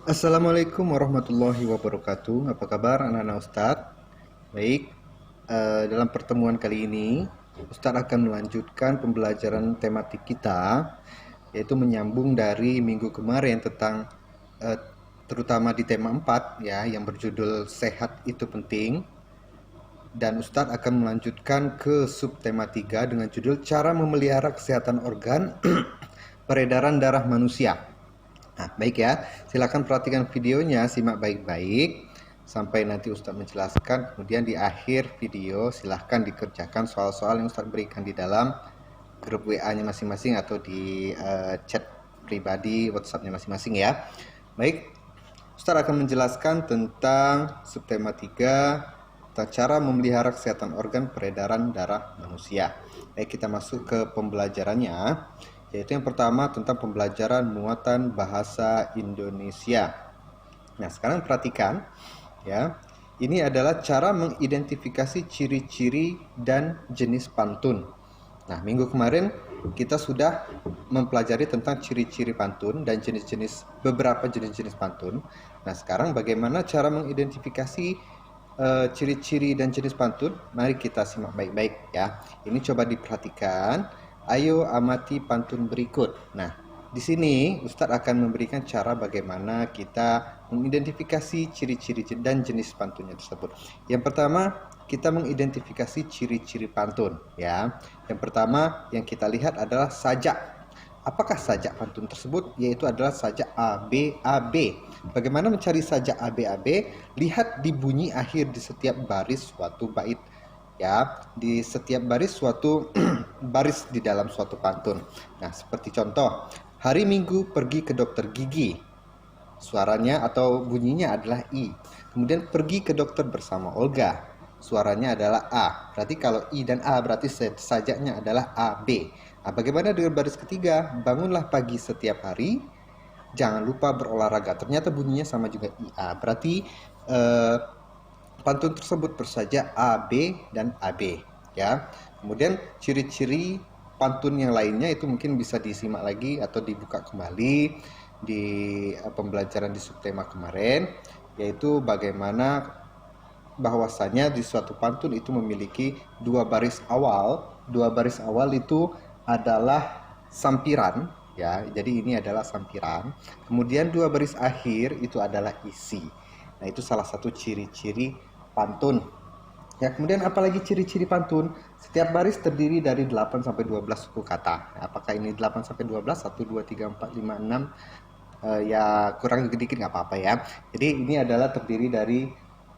Assalamualaikum warahmatullahi wabarakatuh. Apa kabar anak-anak Ustadz? Baik, dalam pertemuan kali ini Ustadz akan melanjutkan pembelajaran tematik kita, yaitu menyambung dari minggu kemarin tentang eh, terutama di tema 4 ya, yang berjudul sehat itu penting. Dan Ustadz akan melanjutkan ke subtema 3 dengan judul cara memelihara kesehatan organ peredaran darah manusia. Nah, baik ya. Silakan perhatikan videonya, simak baik-baik sampai nanti Ustadz menjelaskan. Kemudian di akhir video silahkan dikerjakan soal-soal yang Ustadz berikan di dalam grup WA-nya masing-masing atau di chat pribadi WhatsApp-nya masing-masing ya. Baik, Ustadz akan menjelaskan tentang subtema 3 tentang cara memelihara kesehatan organ peredaran darah manusia. Baik, kita masuk ke pembelajarannya, yaitu yang pertama tentang pembelajaran muatan bahasa Indonesia. Nah, sekarang perhatikan ya. Ini adalah cara mengidentifikasi ciri-ciri dan jenis pantun. Nah, minggu kemarin kita sudah mempelajari tentang ciri-ciri pantun dan beberapa jenis-jenis pantun. Nah, sekarang bagaimana cara mengidentifikasi ciri-ciri dan jenis pantun? Mari kita simak baik-baik ya. Ini coba diperhatikan. Ayo amati pantun berikut. Nah, di sini Ustadz akan memberikan cara bagaimana kita mengidentifikasi ciri-ciri dan jenis pantunnya tersebut. Yang pertama, kita mengidentifikasi ciri-ciri pantun ya. Yang pertama yang kita lihat adalah sajak. Apakah sajak pantun tersebut? Yaitu adalah sajak ABAB. Bagaimana mencari sajak ABAB? Lihat di bunyi akhir di setiap baris suatu bait ya, di setiap baris suatu baris di dalam suatu pantun. Nah, seperti contoh, hari Minggu pergi ke dokter gigi. Suaranya atau bunyinya adalah I. Kemudian pergi ke dokter bersama Olga. Suaranya adalah A. Berarti kalau I dan A berarti sajaknya adalah AB. Nah, bagaimana dengan baris ketiga? Bangunlah pagi setiap hari. Jangan lupa berolahraga. Ternyata bunyinya sama juga IA. Berarti pantun tersebut bersajak A, B, dan AB ya. Kemudian ciri-ciri pantun yang lainnya itu mungkin bisa disimak lagi atau dibuka kembali di pembelajaran di subtema kemarin, yaitu bagaimana bahwasanya di suatu pantun itu memiliki dua baris awal. Dua baris awal itu adalah sampiran ya, jadi ini adalah sampiran. Kemudian dua baris akhir itu adalah isi. Nah, itu salah satu ciri-ciri pantun. Ya, kemudian apalagi ciri-ciri pantun? Setiap baris terdiri dari 8 sampai 12 suku kata. Nah, apakah ini 8 sampai 12? 1 2 3 4 5 6 ya kurang dikit nggak apa-apa ya. Jadi ini adalah terdiri dari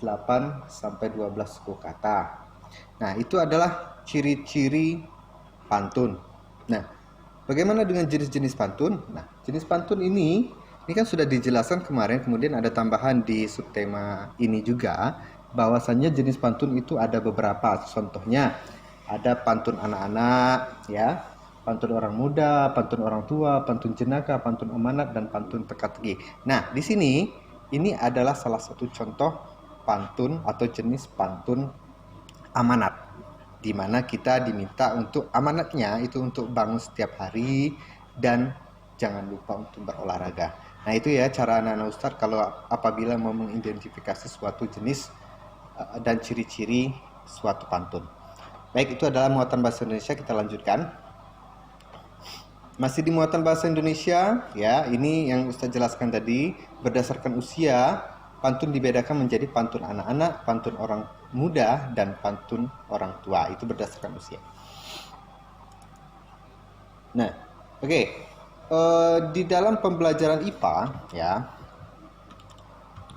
8 sampai 12 suku kata. Nah, itu adalah ciri-ciri pantun. Nah, bagaimana dengan jenis-jenis pantun? Nah, jenis pantun ini kan sudah dijelaskan kemarin, kemudian ada tambahan di subtema ini juga, bahwasannya jenis pantun itu ada beberapa. Contohnya ada pantun anak-anak ya, pantun orang muda, pantun orang tua, pantun jenaka, pantun amanat, dan pantun teka-teki. Nah, di sini ini adalah salah satu contoh pantun atau jenis pantun amanat, di mana kita diminta untuk amanatnya itu untuk bangun setiap hari dan jangan lupa untuk berolahraga. Nah, itu ya cara anak-anak Ustadz kalau apabila mau mengidentifikasi suatu jenis dan ciri-ciri suatu pantun. Baik, itu adalah muatan bahasa Indonesia. Kita lanjutkan. Masih di muatan bahasa Indonesia ya, ini yang Ustadz jelaskan tadi, berdasarkan usia pantun dibedakan menjadi pantun anak-anak, pantun orang muda, dan pantun orang tua. Itu berdasarkan usia. Nah, oke. Di dalam pembelajaran IPA ya,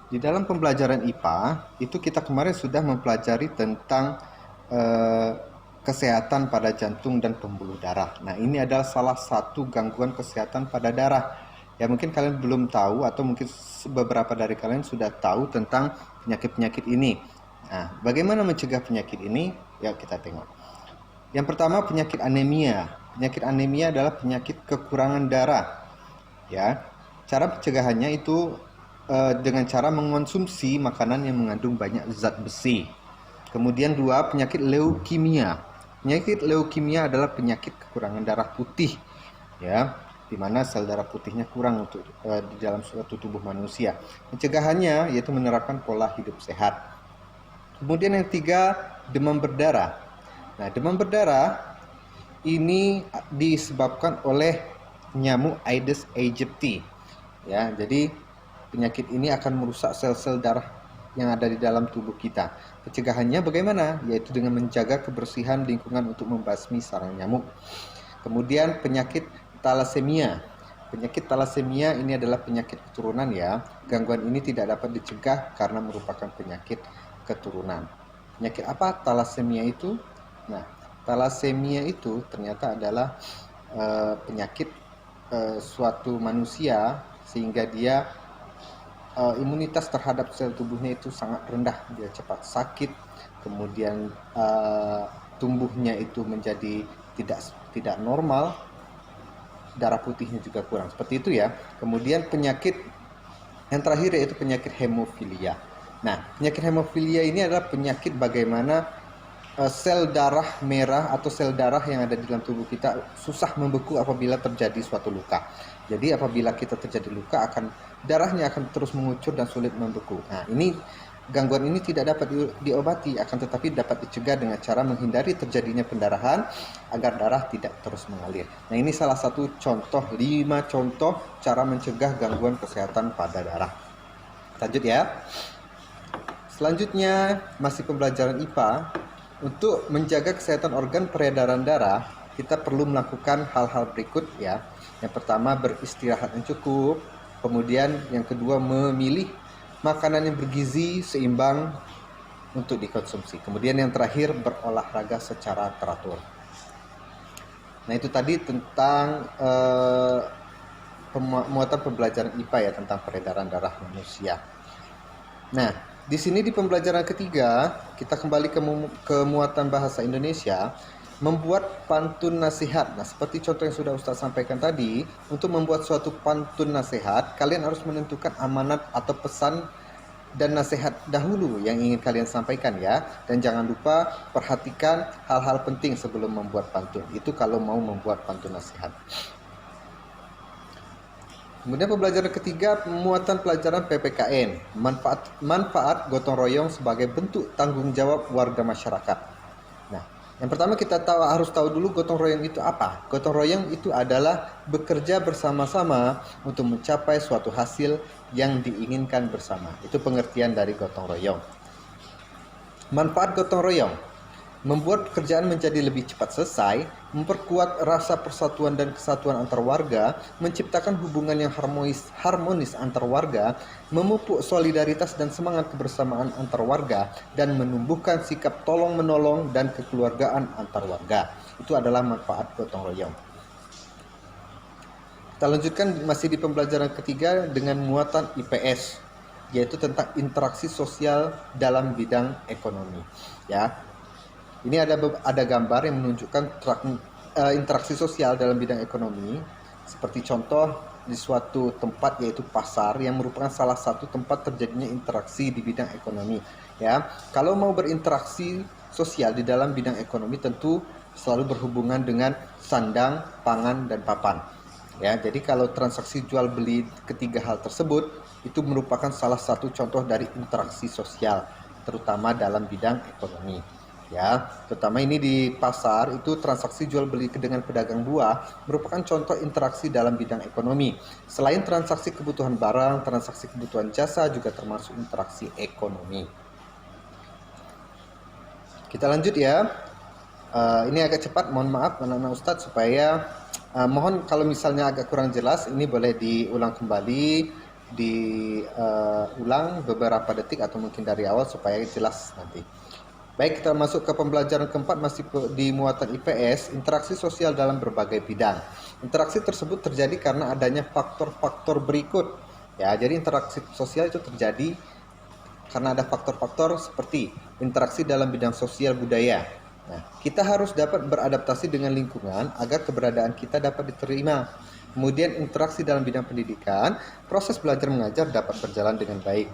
di dalam pembelajaran IPA itu kita kemarin sudah mempelajari tentang kesehatan pada jantung dan pembuluh darah. Nah, ini adalah salah satu gangguan kesehatan pada darah. Ya, mungkin kalian belum tahu atau mungkin beberapa dari kalian sudah tahu tentang penyakit-penyakit ini. Nah, bagaimana mencegah penyakit ini? Ya, kita tengok. Yang pertama, penyakit anemia. Penyakit anemia adalah penyakit kekurangan darah. Ya, cara pencegahannya itu dengan cara mengonsumsi makanan yang mengandung banyak zat besi. Kemudian dua, penyakit leukemia. Penyakit leukemia adalah penyakit kekurangan darah putih. Ya, di mana sel darah putihnya kurang untuk di dalam suatu tubuh manusia. Pencegahannya yaitu menerapkan pola hidup sehat. Kemudian yang ketiga, demam berdarah. Nah, demam berdarah ini disebabkan oleh nyamuk Aedes aegypti. Ya, jadi penyakit ini akan merusak sel-sel darah yang ada di dalam tubuh kita. Pencegahannya bagaimana? Yaitu dengan menjaga kebersihan lingkungan untuk membasmi sarang nyamuk. Kemudian penyakit talasemia. Penyakit talasemia ini adalah penyakit keturunan ya. Gangguan ini tidak dapat dicegah karena merupakan penyakit keturunan. Penyakit apa talasemia itu? Nah, talasemia itu ternyata adalah penyakit suatu manusia sehingga dia imunitas terhadap sel tubuhnya itu sangat rendah, dia cepat sakit, kemudian tumbuhnya itu menjadi tidak normal, darah putihnya juga kurang, seperti itu ya. Kemudian penyakit yang terakhir yaitu penyakit hemofilia. Nah, penyakit hemofilia ini adalah penyakit bagaimana sel darah merah atau sel darah yang ada di dalam tubuh kita susah membeku apabila terjadi suatu luka. Jadi apabila kita terjadi luka darahnya akan terus mengucur dan sulit membeku. Nah, gangguan ini tidak dapat diobati, akan tetapi dapat dicegah dengan cara menghindari terjadinya pendarahan agar darah tidak terus mengalir. Nah, ini salah satu contoh, 5 contoh cara mencegah gangguan kesehatan pada darah. Lanjut ya. Selanjutnya masih pembelajaran IPA. Untuk menjaga kesehatan organ peredaran darah, kita perlu melakukan hal-hal berikut ya. Yang pertama, beristirahat yang cukup. Kemudian yang kedua, memilih makanan yang bergizi seimbang untuk dikonsumsi. Kemudian yang terakhir, berolahraga secara teratur. Nah, itu tadi tentang muatan pembelajaran IPA ya, tentang peredaran darah manusia. Nah, di sini di pembelajaran ketiga, kita kembali ke muatan bahasa Indonesia, membuat pantun nasihat. Nah, seperti contoh yang sudah Ustaz sampaikan tadi, untuk membuat suatu pantun nasihat, kalian harus menentukan amanat atau pesan dan nasihat dahulu yang ingin kalian sampaikan ya. Dan jangan lupa perhatikan hal-hal penting sebelum membuat pantun. Itu kalau mau membuat pantun nasihat. Kemudian pembelajaran ketiga, pemuatan pelajaran PPKN, manfaat gotong royong sebagai bentuk tanggung jawab warga masyarakat. Nah, yang pertama kita harus tahu dulu gotong royong itu apa. Gotong royong itu adalah bekerja bersama-sama untuk mencapai suatu hasil yang diinginkan bersama. Itu pengertian dari gotong royong. Manfaat gotong royong: membuat pekerjaan menjadi lebih cepat selesai, memperkuat rasa persatuan dan kesatuan antar warga, menciptakan hubungan yang harmonis antar warga, memupuk solidaritas dan semangat kebersamaan antar warga, dan menumbuhkan sikap tolong-menolong dan kekeluargaan antar warga. Itu adalah manfaat gotong royong. Kita lanjutkan masih di pembelajaran ketiga dengan muatan IPS, yaitu tentang interaksi sosial dalam bidang ekonomi. Ya. Ini ada gambar yang menunjukkan interaksi sosial dalam bidang ekonomi. Seperti contoh di suatu tempat yaitu pasar yang merupakan salah satu tempat terjadinya interaksi di bidang ekonomi. Ya, kalau mau berinteraksi sosial di dalam bidang ekonomi tentu selalu berhubungan dengan sandang, pangan, dan papan. Ya, jadi kalau transaksi jual beli ketiga hal tersebut itu merupakan salah satu contoh dari interaksi sosial, terutama dalam bidang ekonomi. Ya, terutama ini di pasar itu transaksi jual beli dengan pedagang buah merupakan contoh interaksi dalam bidang ekonomi. Selain transaksi kebutuhan barang, transaksi kebutuhan jasa juga termasuk interaksi ekonomi. Kita lanjut ya. Ini agak cepat, mohon maaf anak-anak Ustadz, supaya mohon kalau misalnya agak kurang jelas ini boleh diulang kembali, diulang beberapa detik atau mungkin dari awal supaya jelas nanti. Baik, kita masuk ke pembelajaran keempat masih di muatan IPS, interaksi sosial dalam berbagai bidang. Interaksi tersebut terjadi karena adanya faktor-faktor berikut. Ya, jadi interaksi sosial itu terjadi karena ada faktor-faktor seperti interaksi dalam bidang sosial budaya. Nah, kita harus dapat beradaptasi dengan lingkungan agar keberadaan kita dapat diterima. Kemudian interaksi dalam bidang pendidikan, proses belajar mengajar dapat berjalan dengan baik.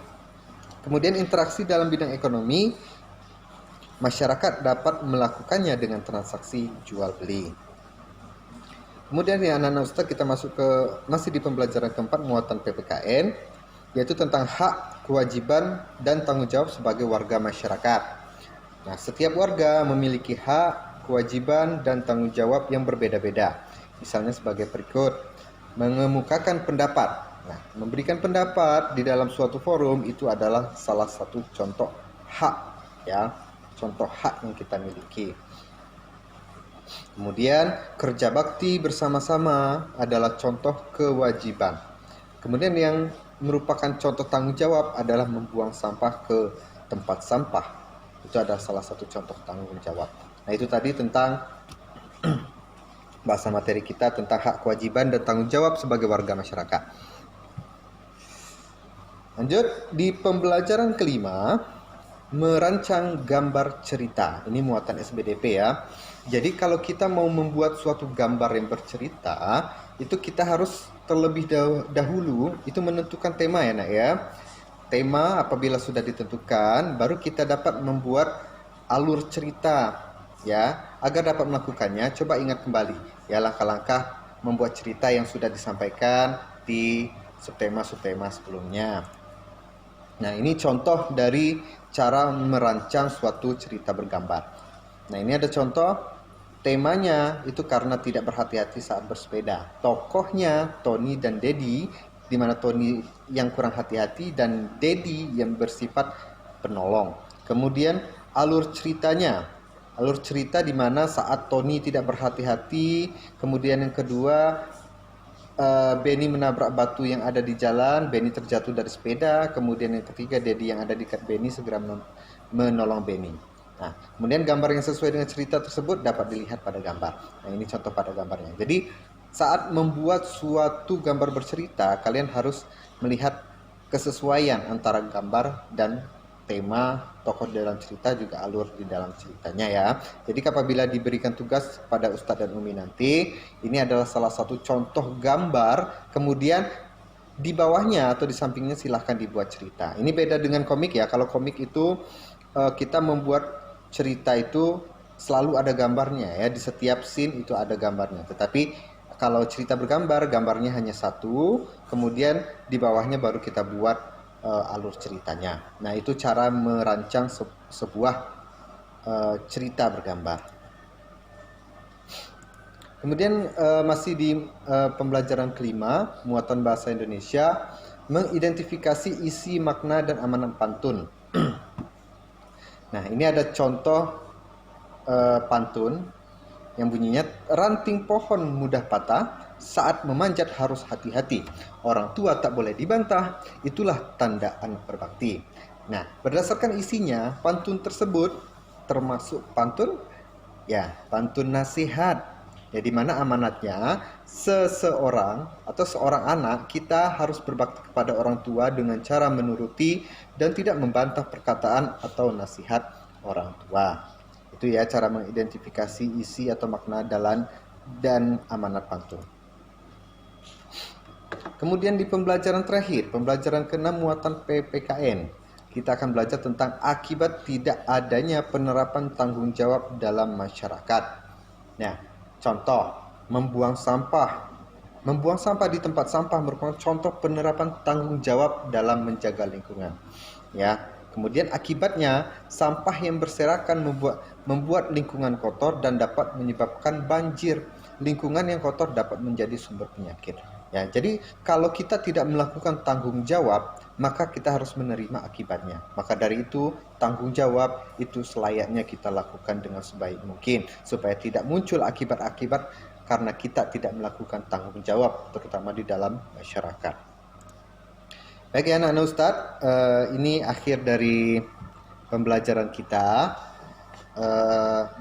Kemudian interaksi dalam bidang ekonomi, masyarakat dapat melakukannya dengan transaksi jual beli. Kemudian ya anak-anak Ustaz, kita masuk ke masih di pembelajaran keempat muatan PPKN, yaitu tentang hak, kewajiban, dan tanggung jawab sebagai warga masyarakat. Nah, setiap warga memiliki hak, kewajiban, dan tanggung jawab yang berbeda-beda. Misalnya sebagai berikut, mengemukakan pendapat. Nah, memberikan pendapat di dalam suatu forum itu adalah salah satu contoh hak, ya, contoh hak yang kita miliki. Kemudian kerja bakti bersama-sama adalah contoh kewajiban. Kemudian yang merupakan contoh tanggung jawab adalah membuang sampah ke tempat sampah. Itu adalah salah satu contoh tanggung jawab. Nah, itu tadi tentang bahasa materi kita tentang hak, kewajiban, dan tanggung jawab sebagai warga masyarakat. Lanjut, di pembelajaran kelima, merancang gambar cerita. Ini muatan SBDP ya. Jadi kalau kita mau membuat suatu gambar yang bercerita, itu kita harus terlebih dahulu itu menentukan tema ya nak ya. Tema apabila sudah ditentukan, baru kita dapat membuat alur cerita ya. Agar dapat melakukannya, coba ingat kembali ya langkah-langkah membuat cerita yang sudah disampaikan di subtema-subtema sebelumnya. Nah, ini contoh dari cara merancang suatu cerita bergambar. Nah, ini ada contoh temanya itu karena tidak berhati-hati saat bersepeda. Tokohnya Tony dan Dedi, di mana Tony yang kurang hati-hati dan Dedi yang bersifat penolong. Kemudian alur ceritanya, alur cerita di mana saat Tony tidak berhati-hati. Kemudian yang kedua, Benny menabrak batu yang ada di jalan, Benny terjatuh dari sepeda. Kemudian yang ketiga, Dedi yang ada di dekat Benny segera menolong Benny. Nah, kemudian gambar yang sesuai dengan cerita tersebut dapat dilihat pada gambar. Nah, ini contoh pada gambarnya. Jadi, saat membuat suatu gambar bercerita, kalian harus melihat kesesuaian antara gambar dan tema tokoh dalam cerita, juga alur di dalam ceritanya ya. Jadi apabila diberikan tugas pada Ustadz dan Umi nanti, ini adalah salah satu contoh gambar, kemudian di bawahnya atau di sampingnya silahkan dibuat cerita. Ini beda dengan komik ya. Kalau komik itu kita membuat cerita itu selalu ada gambarnya ya. Di setiap scene itu ada gambarnya. Tetapi kalau cerita bergambar, gambarnya hanya satu, kemudian di bawahnya baru kita buat alur ceritanya. Nah, itu cara merancang sebuah cerita bergambar. Kemudian masih di pembelajaran kelima, muatan bahasa Indonesia, mengidentifikasi isi, makna, dan amanat pantun. Nah, ini ada contoh pantun yang bunyinya, ranting pohon mudah patah, saat memanjat harus hati-hati. Orang tua tak boleh dibantah, itulah tanda anak berbakti. Nah, berdasarkan isinya, pantun tersebut termasuk pantun, ya, pantun nasihat. Ya, di mana amanatnya, seseorang atau seorang anak, kita harus berbakti kepada orang tua dengan cara menuruti dan tidak membantah perkataan atau nasihat orang tua. Itu ya cara mengidentifikasi isi atau makna dalam dan amanat pantun. Kemudian di pembelajaran terakhir, pembelajaran ke-6 muatan PPKN, kita akan belajar tentang akibat tidak adanya penerapan tanggung jawab dalam masyarakat. Nah, contoh, membuang sampah. Membuang sampah di tempat sampah merupakan contoh penerapan tanggung jawab dalam menjaga lingkungan. Ya, kemudian akibatnya sampah yang berserakan membuat lingkungan kotor dan dapat menyebabkan banjir. Lingkungan yang kotor dapat menjadi sumber penyakit. Ya, jadi kalau kita tidak melakukan tanggung jawab, maka kita harus menerima akibatnya. Maka dari itu, tanggung jawab itu selayaknya kita lakukan dengan sebaik mungkin supaya tidak muncul akibat-akibat karena kita tidak melakukan tanggung jawab, terutama di dalam masyarakat. Baik ya anak-anak Ustadz, ini akhir dari pembelajaran kita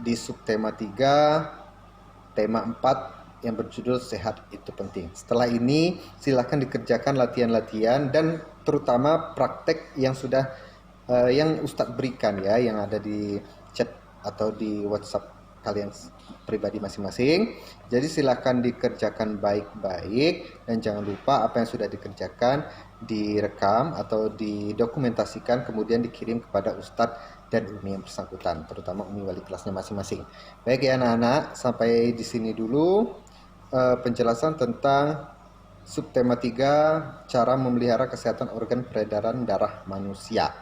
di subtema 3, tema 4 yang berjudul sehat itu penting. Setelah ini silakan dikerjakan latihan-latihan dan terutama praktek yang sudah yang Ustadz berikan ya, yang ada di chat atau di WhatsApp kalian pribadi masing-masing. Jadi silakan dikerjakan baik-baik dan jangan lupa apa yang sudah dikerjakan direkam atau didokumentasikan kemudian dikirim kepada Ustadz dan Umi yang bersangkutan, terutama Umi wali kelasnya masing-masing. Baik ya anak-anak, sampai di sini dulu. penjelasan tentang subtema 3, cara memelihara kesehatan organ peredaran darah manusia.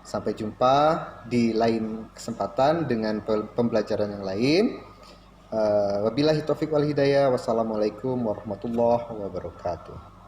Sampai jumpa di lain kesempatan dengan pembelajaran yang lain. Wabillahi taufiq wal hidayah. Wassalamualaikum warahmatullahi wabarakatuh.